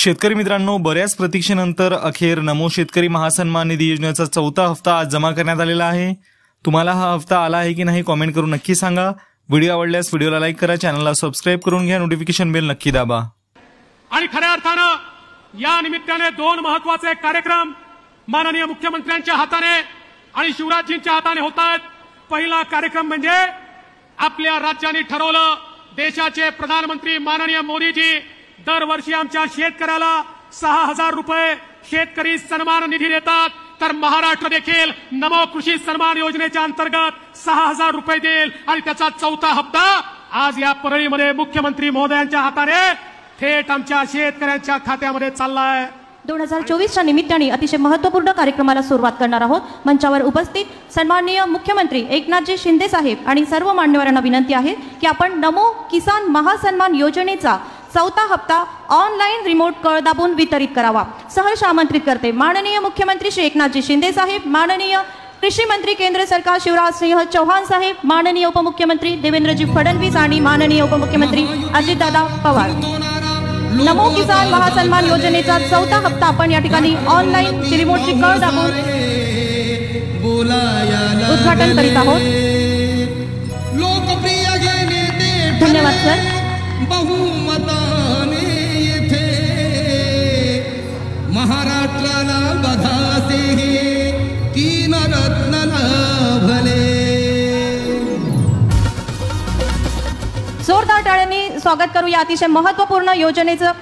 शेतकरी मित्रांनो, बऱ्याच प्रतीक्षेनंतर अखेर नमो शेतकरी महासन्मान निधी योजनेचा चौथा हप्ता आज जमा करण्यात आलेला आहे। तुम्हाला हा हप्ता आला आहे की नाही कमेंट करून नक्की सांगा। व्हिडिओ आवडल्यास व्हिडिओला लाईक करा, चॅनलला सबस्क्राइब करून घ्या, नोटिफिकेशन बेल नक्की दाबा। आणि खऱ्या अर्थानं या निमित्ताने दोन महत्त्वाचे कार्यक्रम माननीय मुख्यमंत्र्यांच्या हाताने आणि शिवराजजींच्या हाताने होत आहेत। पहिला कार्यक्रम म्हणजे आपल्या राज्याने ठरवलं, देशाचे प्रधानमंत्री माननीय मोदीजी दरवर्षी आमच्या शेतकऱ्याला 6000 रुपये शेतकरी सन्मान निधी देतात, तर महाराष्ट्र देखील नमो कृषी सन्मान योजनेच्या अंतर्गत 6000 रुपये देईल आणि त्याचा चौथा हप्ता आज या परळीमध्ये मुख्यमंत्री महोदयांच्या हाताने थेट आमच्या शेतकऱ्यांच्या खात्यामध्ये चाललाय। 2024च्या निमित्ताने अतिशय महत्त्वपूर्ण कार्यक्रमाला सुरुवात करणार आहोत। मंचावर उपस्थित सन्माननीय मुख्यमंत्री एकनाथजी शिंदे साहेब आणि सर्व मान्यवरांना विनंती आहे की आपण नमो किसान महासन्मान योजनेचा चौथा हप्ता ऑनलाईन रिमोट कळ दाबून वितरित करावा। सहर्ष आमंत्रित करते माननीय मुख्यमंत्री श्री एकनाथजी शिंदे साहेब, माननीय कृषी मंत्री केंद्र सरकार शिवराज सिंह चौहान साहेब, माननीय उपमुख्यमंत्री देवेंद्रजी फडणवीस आणि माननीय उपमुख्यमंत्री अजितदादा पवार। नमो किसान महासन्मान योजनेचा चौथा हप्ता आपण या ठिकाणी ऑनलाईन रिमोटची कळ दाबून उद्घाटन करीत आहोत। धन्यवाद सर। बहुमताने येथे महाराष्ट्राला बधासे तीन रत्न लाभले। जोरदार टाळ्यांनी स्वागत करूया अतिशय महत्त्वपूर्ण योजनेचं